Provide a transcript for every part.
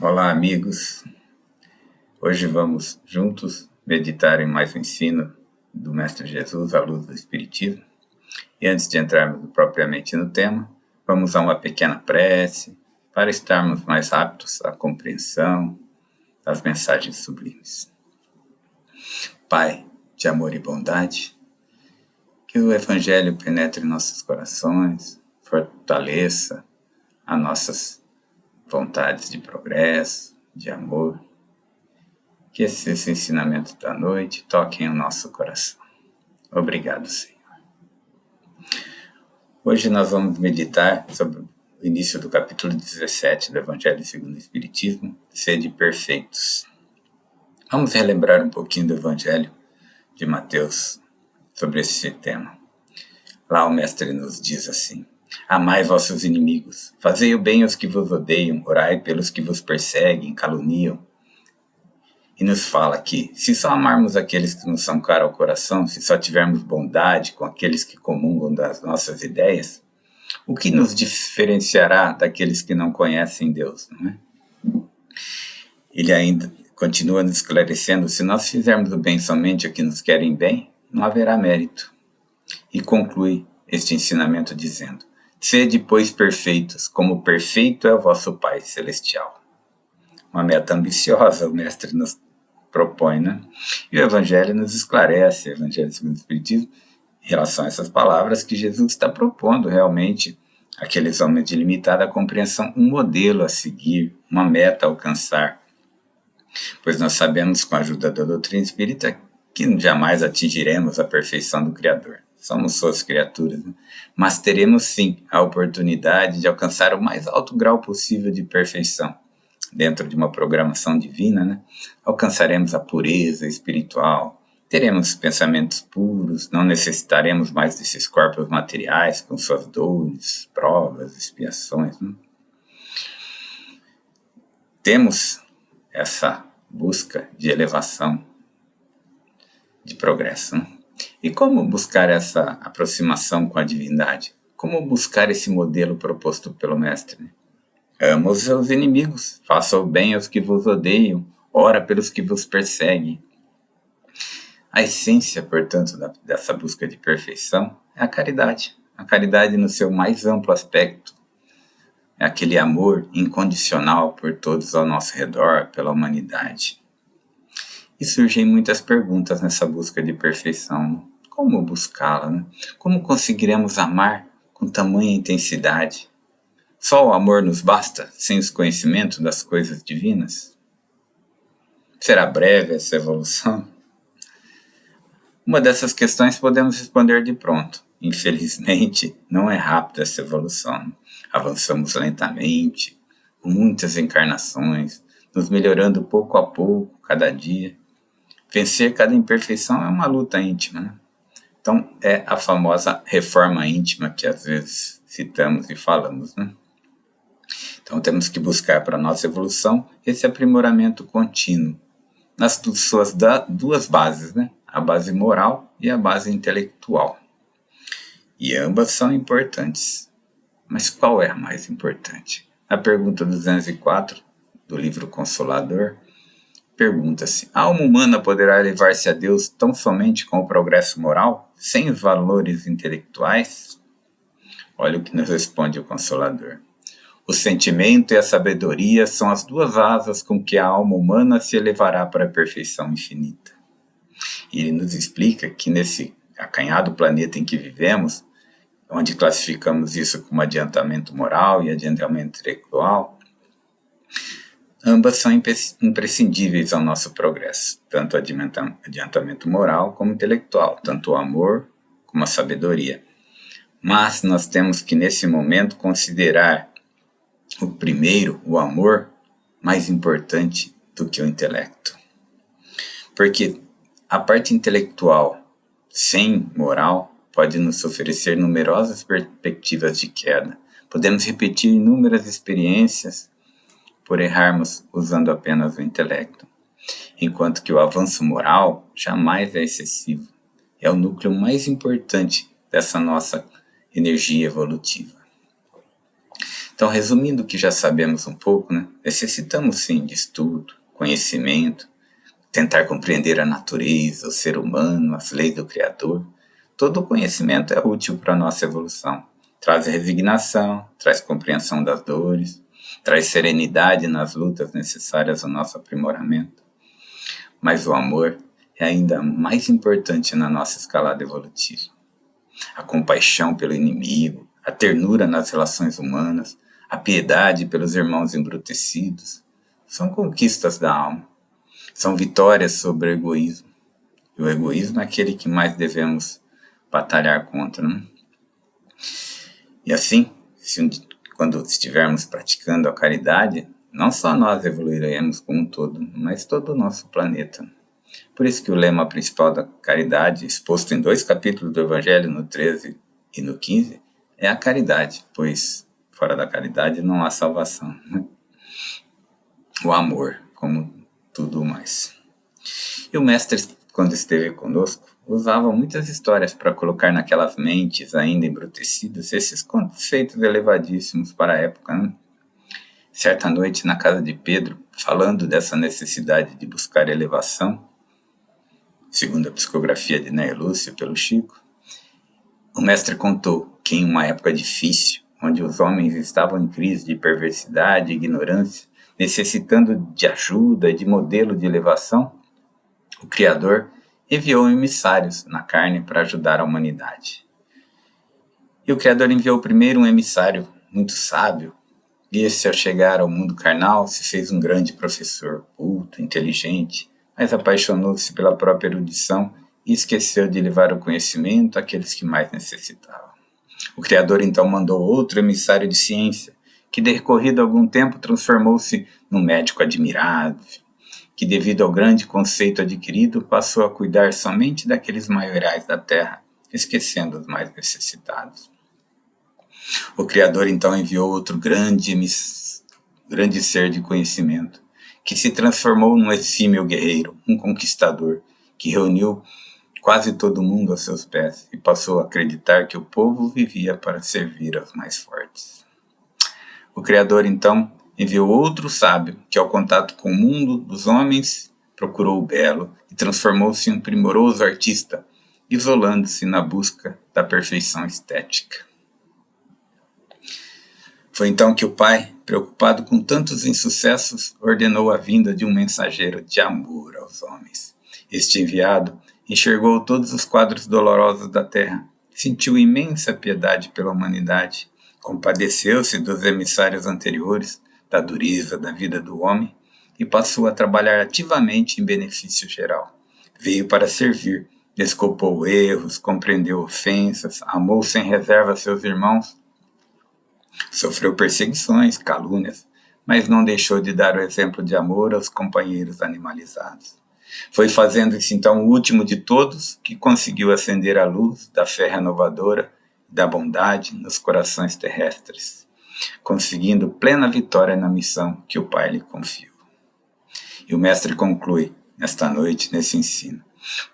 Olá, amigos. Hoje vamos juntos meditar em mais um ensino do Mestre Jesus à luz do Espiritismo. E antes de entrarmos propriamente no tema, vamos a uma pequena prece para estarmos mais aptos à compreensão das mensagens sublimes. Pai de amor e bondade, que o Evangelho penetre em nossos corações, fortaleça as nossas vontades de progresso, de amor, que esses ensinamentos da noite toquem o nosso coração. Obrigado, Senhor. Hoje nós vamos meditar sobre o início do capítulo 17 do Evangelho segundo o Espiritismo, Sede Perfeitos. Vamos relembrar um pouquinho do Evangelho de Mateus sobre esse tema. Lá o Mestre nos diz assim: amai vossos inimigos, fazei o bem aos que vos odeiam, orai pelos que vos perseguem, caluniam. E nos fala que, se só amarmos aqueles que nos são caros ao coração, se só tivermos bondade com aqueles que comungam das nossas ideias, o que nos diferenciará daqueles que não conhecem Deus, não é? Ele ainda continua nos esclarecendo: se nós fizermos o bem somente a que nos querem bem, não haverá mérito. E conclui este ensinamento dizendo: sede, pois, perfeitos, como perfeito é o vosso Pai Celestial. Uma meta ambiciosa o Mestre nos propõe, né? E o Evangelho nos esclarece, o Evangelho segundo o Espiritismo, em relação a essas palavras, que Jesus está propondo realmente àqueles homens de limitada compreensão um modelo a seguir, uma meta a alcançar. Pois nós sabemos, com a ajuda da doutrina espírita, que jamais atingiremos a perfeição do Criador. Somos suas criaturas, né? Mas teremos sim a oportunidade de alcançar o mais alto grau possível de perfeição. Dentro de uma programação divina, né? Alcançaremos a pureza espiritual, teremos pensamentos puros, não necessitaremos mais desses corpos materiais com suas dores, provas, expiações, né? Temos essa busca de elevação, de progresso, né? E como buscar essa aproximação com a divindade? Como buscar esse modelo proposto pelo Mestre, né? Ama os seus inimigos, faça o bem aos que vos odeiam, ora pelos que vos perseguem. A essência, portanto, dessa busca de perfeição é a caridade no seu mais amplo aspecto. É aquele amor incondicional por todos ao nosso redor, pela humanidade. E surgem muitas perguntas nessa busca de perfeição. Como buscá-la, né? Como conseguiremos amar com tamanha intensidade? Só o amor nos basta, sem os conhecimentos das coisas divinas? Será breve essa evolução? Uma dessas questões podemos responder de pronto. Infelizmente, não é rápida essa evolução. Avançamos lentamente, com muitas encarnações, nos melhorando pouco a pouco, cada dia. Vencer cada imperfeição é uma luta íntima, né? Então, é a famosa reforma íntima que às vezes citamos e falamos, né? Então, temos que buscar para a nossa evolução esse aprimoramento contínuo nas suas duas bases, né? A base moral e a base intelectual. E ambas são importantes. Mas qual é a mais importante? A pergunta 204 do livro Consolador pergunta-se: a alma humana poderá elevar-se a Deus tão somente com o progresso moral, sem os valores intelectuais? Olha o que nos responde o Consolador. O sentimento e a sabedoria são as duas asas com que a alma humana se elevará para a perfeição infinita. E ele nos explica que nesse acanhado planeta em que vivemos, onde classificamos isso como adiantamento moral e adiantamento intelectual, ambas são imprescindíveis ao nosso progresso, tanto o adiantamento moral como intelectual, tanto o amor como a sabedoria. Mas nós temos que, nesse momento, considerar o primeiro, o amor, mais importante do que o intelecto. Porque a parte intelectual, sem moral, pode nos oferecer numerosas perspectivas de queda. Podemos repetir inúmeras experiências por errarmos usando apenas o intelecto. Enquanto que o avanço moral jamais é excessivo. É o núcleo mais importante dessa nossa energia evolutiva. Então, resumindo o que já sabemos um pouco, né? Necessitamos sim de estudo, conhecimento, tentar compreender a natureza, o ser humano, as leis do Criador. Todo o conhecimento é útil para a nossa evolução. Traz resignação, traz compreensão das dores, traz serenidade nas lutas necessárias ao nosso aprimoramento. Mas o amor é ainda mais importante na nossa escalada evolutiva. A compaixão pelo inimigo, a ternura nas relações humanas, a piedade pelos irmãos embrutecidos, são conquistas da alma. São vitórias sobre o egoísmo. E o egoísmo é aquele que mais devemos batalhar contra, né? E assim, quando estivermos praticando a caridade, não só nós evoluiremos como um todo, mas todo o nosso planeta. Por isso que o lema principal da caridade, exposto em 2 capítulos do Evangelho, no 13 e no 15, é a caridade, pois fora da caridade não há salvação. O amor, como tudo mais. E o Mestre, quando esteve conosco, usava muitas histórias para colocar naquelas mentes ainda embrutecidas esses conceitos elevadíssimos para a época, né? Certa noite, na casa de Pedro, falando dessa necessidade de buscar elevação, segundo a psicografia de Néio Lúcio pelo Chico, o Mestre contou que em uma época difícil, onde os homens estavam em crise de perversidade e ignorância, necessitando de ajuda e de modelo de elevação, o Criador enviou emissários na carne para ajudar a humanidade. E o Criador enviou primeiro um emissário muito sábio, e esse, ao chegar ao mundo carnal, se fez um grande professor, culto, inteligente, mas apaixonou-se pela própria erudição e esqueceu de levar o conhecimento àqueles que mais necessitavam. O Criador então mandou outro emissário de ciência, que decorrido algum tempo transformou-se num médico admirável, que devido ao grande conceito adquirido passou a cuidar somente daqueles maiorais da terra, esquecendo os mais necessitados. O Criador então enviou outro grande ser de conhecimento, que se transformou num exímio guerreiro, um conquistador, que reuniu quase todo mundo a seus pés e passou a acreditar que o povo vivia para servir aos mais fortes. O Criador então enviou outro sábio, que ao contato com o mundo dos homens procurou o belo e transformou-se em um primoroso artista, isolando-se na busca da perfeição estética. Foi então que o Pai, preocupado com tantos insucessos, ordenou a vinda de um mensageiro de amor aos homens. Este enviado enxergou todos os quadros dolorosos da terra, sentiu imensa piedade pela humanidade, compadeceu-se dos emissários anteriores, da dureza da vida do homem, e passou a trabalhar ativamente em benefício geral. Veio para servir, desculpou erros, compreendeu ofensas, amou sem reserva seus irmãos, sofreu perseguições, calúnias, mas não deixou de dar o exemplo de amor aos companheiros animalizados. Foi fazendo-se então o último de todos que conseguiu acender a luz da fé renovadora e da bondade nos corações terrestres, conseguindo plena vitória na missão que o Pai lhe confiou. E o Mestre conclui nesta noite, nesse ensino: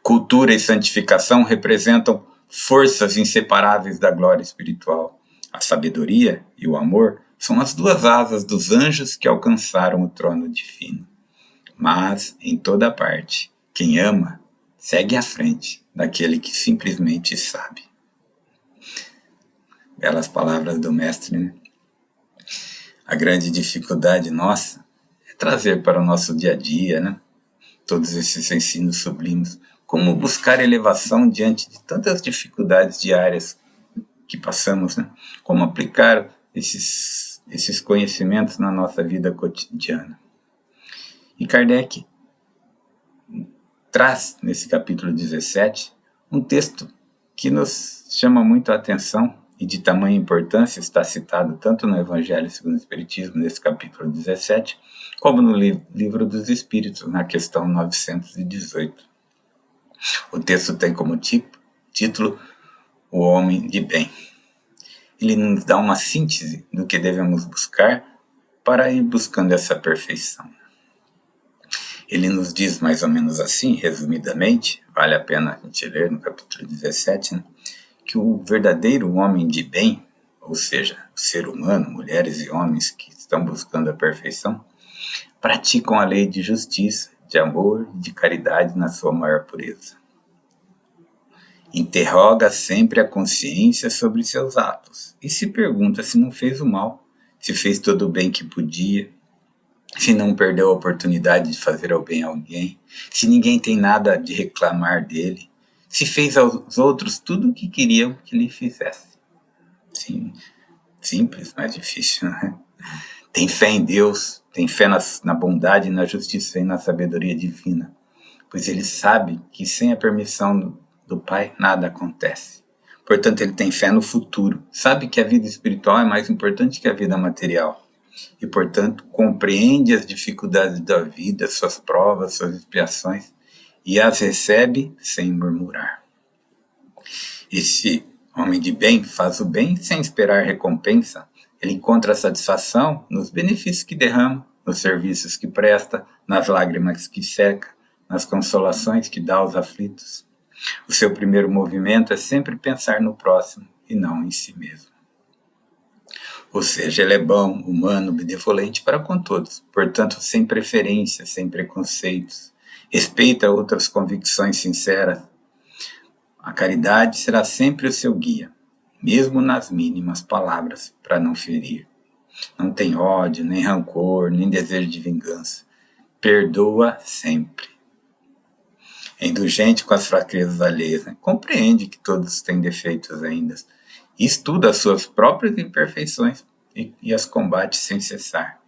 cultura e santificação representam forças inseparáveis da glória espiritual. A sabedoria e o amor são as 2 asas dos anjos que alcançaram o trono divino. Mas, em toda parte, quem ama segue à frente daquele que simplesmente sabe. Belas palavras do Mestre, né? A grande dificuldade nossa é trazer para o nosso dia a dia, né, todos esses ensinos sublimes. Como buscar elevação diante de tantas dificuldades diárias que passamos, né? Como aplicar esses conhecimentos na nossa vida cotidiana. E Kardec traz, nesse capítulo 17, um texto que nos chama muito a atenção e de tamanha importância, está citado tanto no Evangelho segundo o Espiritismo, nesse capítulo 17, como no Livro dos Espíritos, na questão 918. O texto tem como título O Homem de Bem. Ele nos dá uma síntese do que devemos buscar para ir buscando essa perfeição. Ele nos diz mais ou menos assim, resumidamente, vale a pena a gente ler no capítulo 17, né, que o verdadeiro homem de bem, ou seja, o ser humano, mulheres e homens que estão buscando a perfeição, praticam a lei de justiça, de amor e de caridade na sua maior pureza. Interroga sempre a consciência sobre seus atos e se pergunta se não fez o mal, se fez todo o bem que podia, se não perdeu a oportunidade de fazer ao bem a alguém, se ninguém tem nada de reclamar dele, se fez aos outros tudo o que queriam que lhe fizesse. Sim, simples, mas difícil, né? Tem fé em Deus, tem fé na bondade, na justiça e na sabedoria divina, pois ele sabe que sem a permissão do Pai nada acontece. Portanto, ele tem fé no futuro, sabe que a vida espiritual é mais importante que a vida material e, portanto, compreende as dificuldades da vida, suas provas, suas expiações e as recebe sem murmurar. Esse homem de bem faz o bem sem esperar recompensa. Ele encontra satisfação nos benefícios que derrama, nos serviços que presta, nas lágrimas que seca, nas consolações que dá aos aflitos. O seu primeiro movimento é sempre pensar no próximo e não em si mesmo. Ou seja, ele é bom, humano, benevolente para com todos, portanto, sem preferência, sem preconceitos. Respeita outras convicções sinceras. A caridade será sempre o seu guia, mesmo nas mínimas palavras, para não ferir. Não tem ódio, nem rancor, nem desejo de vingança. Perdoa sempre. É indulgente com as fraquezas alheias, né? Compreende que todos têm defeitos ainda. E estuda as suas próprias imperfeições e as combate sem cessar.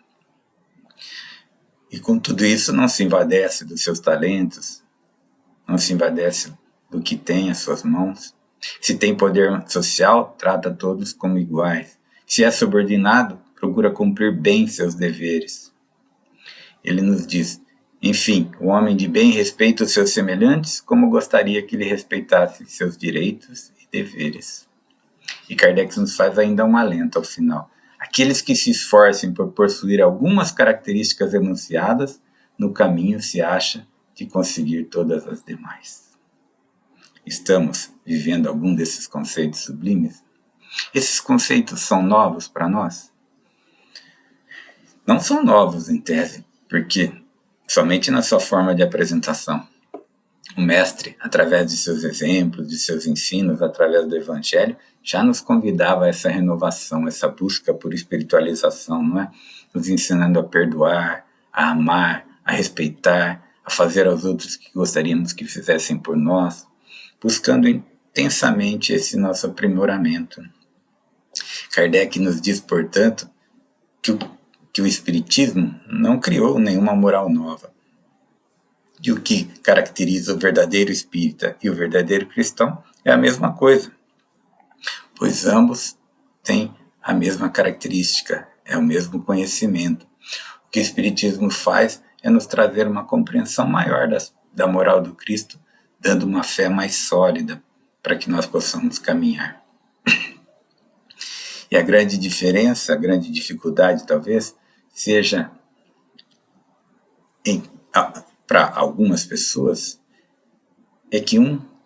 E com tudo isso não se envadece dos seus talentos, não se envadece do que tem às suas mãos. Se tem poder social, trata todos como iguais. Se é subordinado, procura cumprir bem seus deveres. Ele nos diz: enfim, o homem de bem respeita os seus semelhantes como gostaria que ele respeitasse seus direitos e deveres. E Kardec nos faz ainda um alento ao final. Aqueles que se esforcem por possuir algumas características enunciadas, no caminho se acha de conseguir todas as demais. Estamos vivendo algum desses conceitos sublimes? Esses conceitos são novos para nós? Não são novos em tese, porque somente na sua forma de apresentação. O mestre, através de seus exemplos, de seus ensinos, através do Evangelho, já nos convidava a essa renovação, essa busca por espiritualização, não é? Nos ensinando a perdoar, a amar, a respeitar, a fazer aos outros o que gostaríamos que fizessem por nós, buscando intensamente esse nosso aprimoramento. Kardec nos diz, portanto, que o Espiritismo não criou nenhuma moral nova. E o que caracteriza o verdadeiro espírita e o verdadeiro cristão é a mesma coisa, pois ambos têm a mesma característica, é o mesmo conhecimento. O que o Espiritismo faz é nos trazer uma compreensão maior da moral do Cristo, dando uma fé mais sólida para que nós possamos caminhar. E a grande diferença, a grande dificuldade talvez, seja para algumas pessoas, é que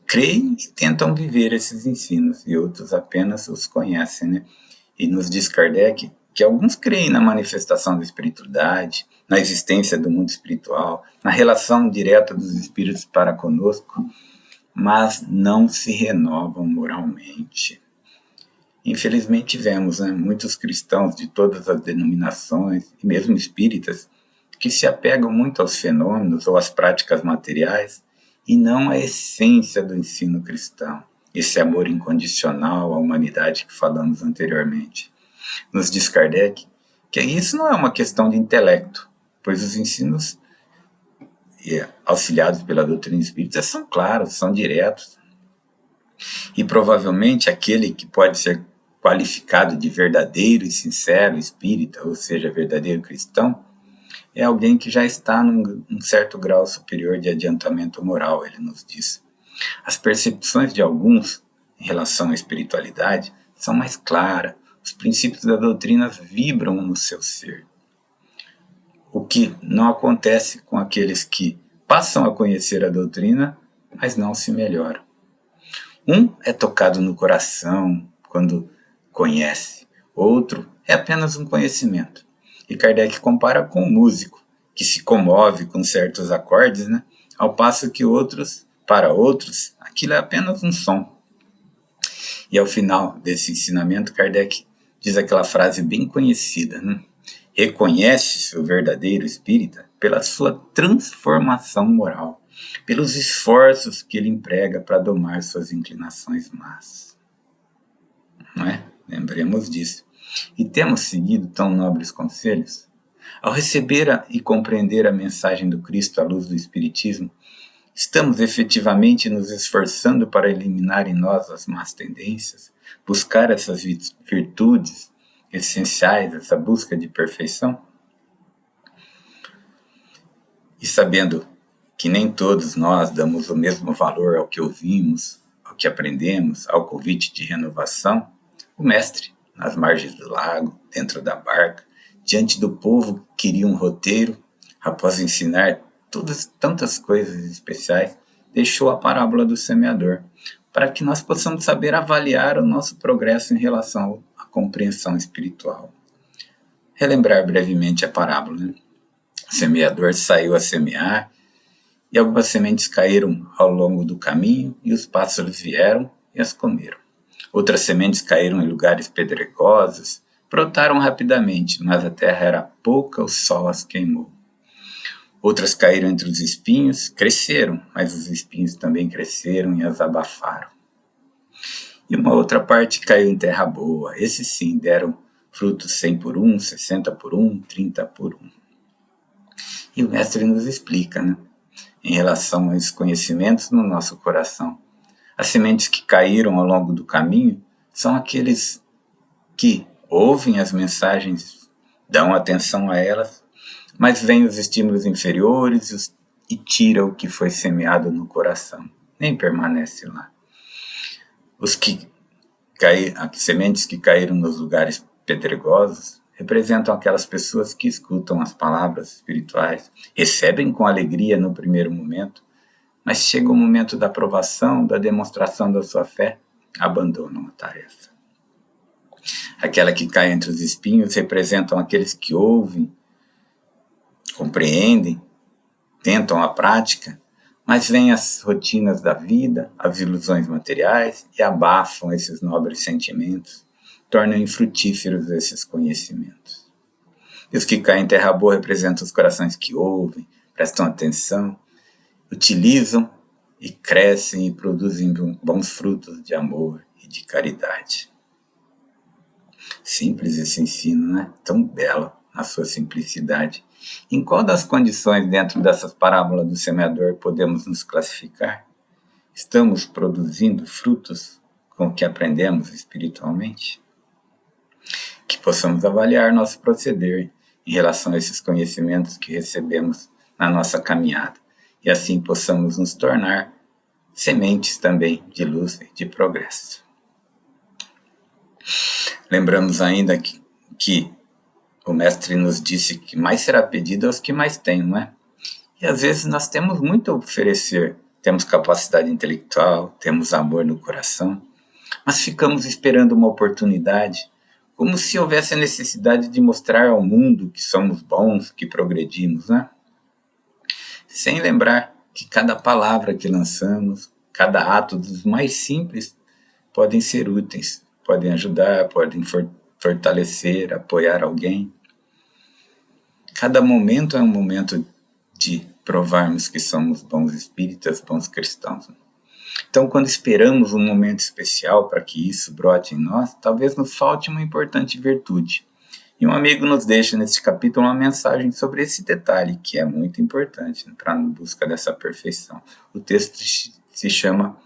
creem e tentam viver esses ensinos, e outros apenas os conhecem, né? E nos diz Kardec que alguns creem na manifestação da espiritualidade, na existência do mundo espiritual, na relação direta dos espíritos para conosco, mas não se renovam moralmente. Infelizmente vemos, né, muitos cristãos de todas as denominações, e mesmo espíritas, que se apegam muito aos fenômenos ou às práticas materiais e não à essência do ensino cristão, esse amor incondicional à humanidade que falamos anteriormente. Nos diz Kardec que isso não é uma questão de intelecto, pois os ensinos auxiliados pela doutrina espírita são claros, são diretos. E provavelmente aquele que pode ser qualificado de verdadeiro e sincero espírita, ou seja, verdadeiro cristão, é alguém que já está num certo grau superior de adiantamento moral, ele nos diz. As percepções de alguns em relação à espiritualidade são mais claras, os princípios da doutrina vibram no seu ser. O que não acontece com aqueles que passam a conhecer a doutrina, mas não se melhoram. Um é tocado no coração quando conhece, outro é apenas um conhecimento. E Kardec compara com o músico, que se comove com certos acordes, né? Ao passo que para outros, aquilo é apenas um som. E ao final desse ensinamento, Kardec diz aquela frase bem conhecida, né? Reconhece-se o verdadeiro espírita pela sua transformação moral, pelos esforços que ele emprega para domar suas inclinações más. Não é? Lembremos disso. E temos seguido tão nobres conselhos? Ao receber e compreender a mensagem do Cristo à luz do Espiritismo, estamos efetivamente nos esforçando para eliminar em nós as más tendências, buscar essas virtudes essenciais, essa busca de perfeição? E sabendo que nem todos nós damos o mesmo valor ao que ouvimos, ao que aprendemos, ao convite de renovação, o mestre, nas margens do lago, dentro da barca, diante do povo que queria um roteiro, após ensinar tantas coisas especiais, deixou a parábola do semeador, para que nós possamos saber avaliar o nosso progresso em relação à compreensão espiritual. Relembrar brevemente a parábola, né? O semeador saiu a semear, e algumas sementes caíram ao longo do caminho, e os pássaros vieram e as comeram. Outras sementes caíram em lugares pedregosos, brotaram rapidamente, mas a terra era pouca, o sol as queimou. Outras caíram entre os espinhos, cresceram, mas os espinhos também cresceram e as abafaram. E uma outra parte caiu em terra boa, esses sim deram frutos 100 por 1, 60 por 1, 30 por 1. E o mestre nos explica, né, em relação a esses conhecimentos no nosso coração. As sementes que caíram ao longo do caminho são aqueles que ouvem as mensagens, dão atenção a elas, mas vêm os estímulos inferiores e tira o que foi semeado no coração, nem permanece lá. As sementes que caíram nos lugares pedregosos representam aquelas pessoas que escutam as palavras espirituais, recebem com alegria no primeiro momento, mas chega o momento da aprovação, da demonstração da sua fé, abandonam a tarefa. Aquela que cai entre os espinhos representam aqueles que ouvem, compreendem, tentam a prática, mas vêm as rotinas da vida, as ilusões materiais e abafam esses nobres sentimentos, tornam infrutíferos esses conhecimentos. E os que caem em terra boa representam os corações que ouvem, prestam atenção, utilizam e crescem e produzem bons frutos de amor e de caridade. Simples esse ensino, né? Tão belo na sua simplicidade. Em qual das condições dentro dessas parábolas do semeador podemos nos classificar? Estamos produzindo frutos com o que aprendemos espiritualmente? Que possamos avaliar nosso proceder em relação a esses conhecimentos que recebemos na nossa caminhada, e assim possamos nos tornar sementes também de luz e de progresso. Lembramos ainda que o mestre nos disse que mais será pedido aos que mais têm, não é? E às vezes nós temos muito a oferecer, temos capacidade intelectual, temos amor no coração, mas ficamos esperando uma oportunidade, como se houvesse a necessidade de mostrar ao mundo que somos bons, que progredimos, né? Sem lembrar que cada palavra que lançamos, cada ato dos mais simples, podem ser úteis, podem ajudar, podem fortalecer, apoiar alguém. Cada momento é um momento de provarmos que somos bons espíritas, bons cristãos. Então, quando esperamos um momento especial para que isso brote em nós, talvez nos falte uma importante virtude. E um amigo nos deixa neste capítulo uma mensagem sobre esse detalhe, que é muito importante para a busca dessa perfeição. O texto se chama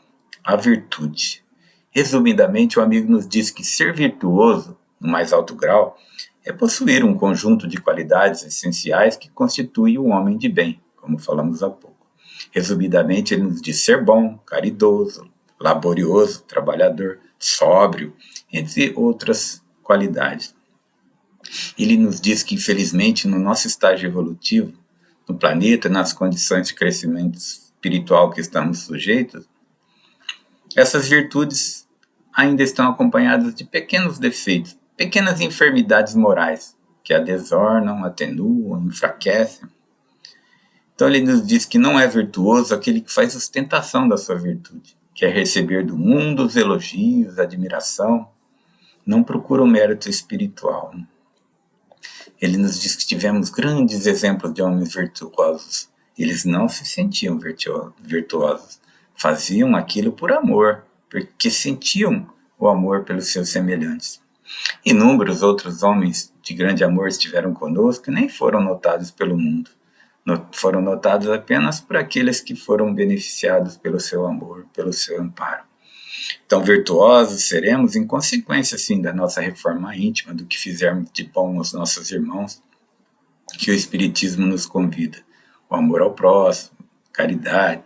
A Virtude. Resumidamente, o amigo nos diz que ser virtuoso, no mais alto grau, é possuir um conjunto de qualidades essenciais que constitui o homem de bem, como falamos há pouco. Resumidamente, ele nos diz ser bom, caridoso, laborioso, trabalhador, sóbrio, entre outras qualidades. Ele nos diz que, infelizmente, no nosso estágio evolutivo, no planeta, nas condições de crescimento espiritual que estamos sujeitos, essas virtudes ainda estão acompanhadas de pequenos defeitos, pequenas enfermidades morais que a desornam, atenuam, enfraquecem. Então ele nos diz que não é virtuoso aquele que faz ostentação da sua virtude, quer receber do mundo os elogios, a admiração, não procura o mérito espiritual. Ele nos diz que tivemos grandes exemplos de homens virtuosos. Eles não se sentiam virtuosos, faziam aquilo por amor, porque sentiam o amor pelos seus semelhantes. Inúmeros outros homens de grande amor estiveram conosco e nem foram notados pelo mundo. Foram notados apenas por aqueles que foram beneficiados pelo seu amor, pelo seu amparo. Então, virtuosos seremos em consequência, sim, da nossa reforma íntima, do que fizermos de bom aos nossos irmãos, que o Espiritismo nos convida. O amor ao próximo, caridade,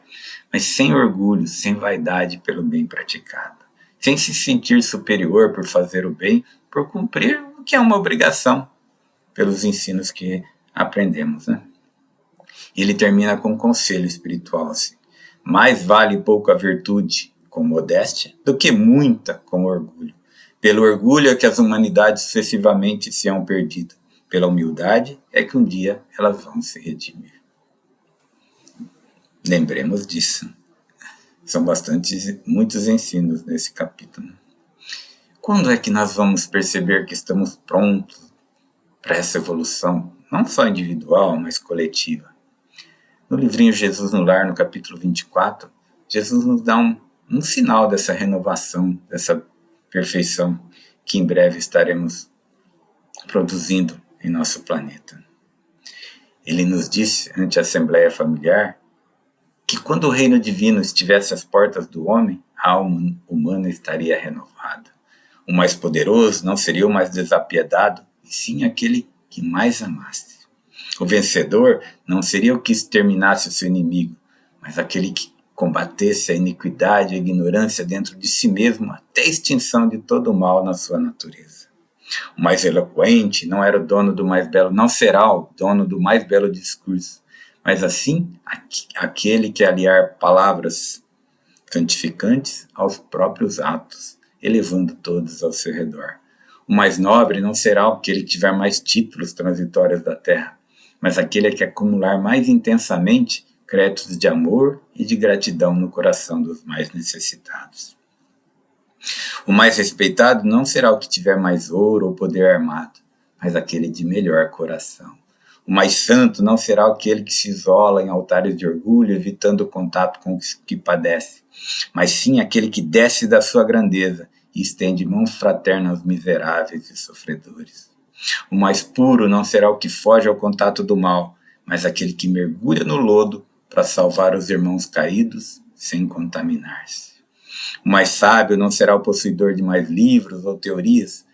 mas sem orgulho, sem vaidade pelo bem praticado. Sem se sentir superior por fazer o bem, por cumprir o que é uma obrigação, pelos ensinos que aprendemos, né? Ele termina com um conselho espiritual assim: mais vale pouco a virtude com modéstia do que muita com orgulho. Pelo orgulho é que as humanidades sucessivamente se hão perdido. Pela humildade é que um dia elas vão se redimir. Lembremos disso. São muitos ensinos nesse capítulo. Quando é que nós vamos perceber que estamos prontos para essa evolução, não só individual, mas coletiva? No livrinho Jesus no Lar, no capítulo 24, Jesus nos dá um sinal dessa renovação, dessa perfeição que em breve estaremos produzindo em nosso planeta. Ele nos disse, ante a Assembleia Familiar, que quando o reino divino estivesse às portas do homem, a alma humana estaria renovada. O mais poderoso não seria o mais desapiedado, e sim aquele que mais amasse. O vencedor não seria o que exterminasse o seu inimigo, mas aquele que combatesse a iniquidade e a ignorância dentro de si mesmo até a extinção de todo o mal na sua natureza. O mais eloquente não era o dono do mais belo, não será o dono do mais belo discurso, mas assim aquele que aliar palavras santificantes aos próprios atos, elevando todos ao seu redor. O mais nobre não será aquele que tiver mais títulos transitórios da terra, mas aquele que acumular mais intensamente créditos de amor e de gratidão no coração dos mais necessitados. O mais respeitado não será o que tiver mais ouro ou poder armado, mas aquele de melhor coração. O mais santo não será aquele que se isola em altares de orgulho, evitando o contato com os que padece, mas sim aquele que desce da sua grandeza e estende mãos fraternas aos miseráveis e sofredores. O mais puro não será o que foge ao contato do mal, mas aquele que mergulha no lodo para salvar os irmãos caídos sem contaminar-se. O mais sábio não será o possuidor de mais livros ou teorias,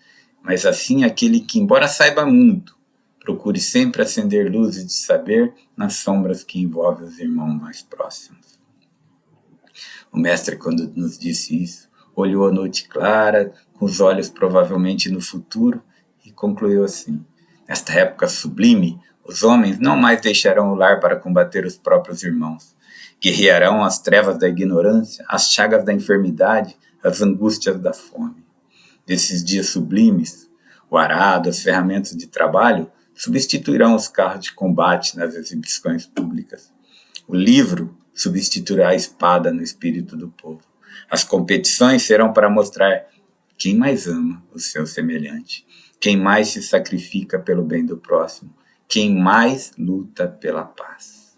mas assim aquele que, embora saiba muito, procure sempre acender luzes de saber nas sombras que envolvem os irmãos mais próximos. O mestre, quando nos disse isso, olhou a noite clara, com os olhos provavelmente no futuro, e concluiu assim: nesta época sublime, os homens não mais deixarão o lar para combater os próprios irmãos. Guerrearão as trevas da ignorância, as chagas da enfermidade, as angústias da fome. Nesses dias sublimes, o arado, as ferramentas de trabalho substituirão os carros de combate nas exibições públicas. O livro substituirá a espada no espírito do povo. As competições serão para mostrar quem mais ama o seu semelhante, quem mais se sacrifica pelo bem do próximo, quem mais luta pela paz.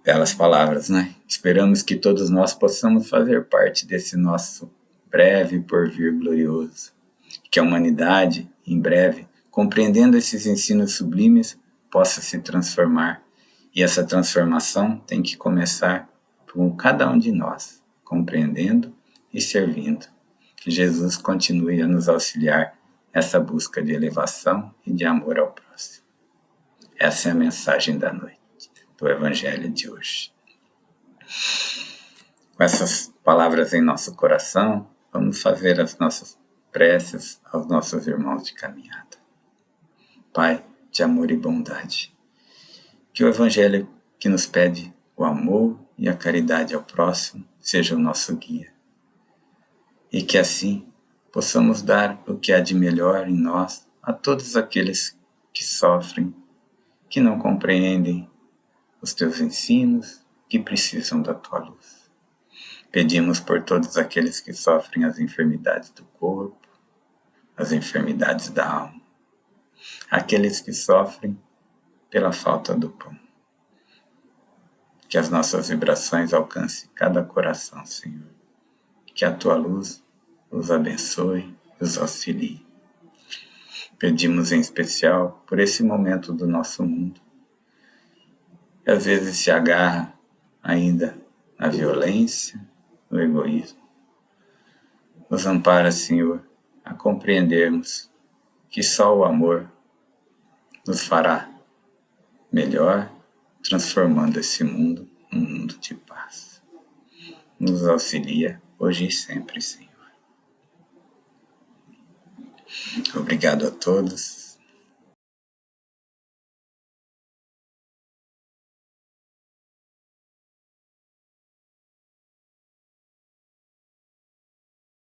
Belas palavras, né? Esperamos que todos nós possamos fazer parte desse nosso breve porvir glorioso. Que a humanidade, em breve, compreendendo esses ensinos sublimes, possa se transformar. E essa transformação tem que começar com cada um de nós, compreendendo e servindo. Que Jesus continue a nos auxiliar nessa busca de elevação e de amor ao próximo. Essa é a mensagem da noite, do Evangelho de hoje. Com essas palavras em nosso coração, vamos fazer as nossas preces aos nossos irmãos de caminhada. Pai de amor e bondade, que o Evangelho que nos pede o amor e a caridade ao próximo seja o nosso guia. E que assim possamos dar o que há de melhor em nós a todos aqueles que sofrem, que não compreendem os teus ensinos, que precisam da tua luz. Pedimos por todos aqueles que sofrem as enfermidades do corpo, as enfermidades da alma, aqueles que sofrem pela falta do pão. Que as nossas vibrações alcancem cada coração, Senhor. Que a tua luz os abençoe e os auxilie. Pedimos em especial por esse momento do nosso mundo, que às vezes se agarra ainda na violência, no egoísmo. Nos ampara, Senhor, a compreendermos que só o amor nos fará melhor, transformando esse mundo num mundo de paz. Nos auxilia hoje e sempre, Senhor. Obrigado a todos.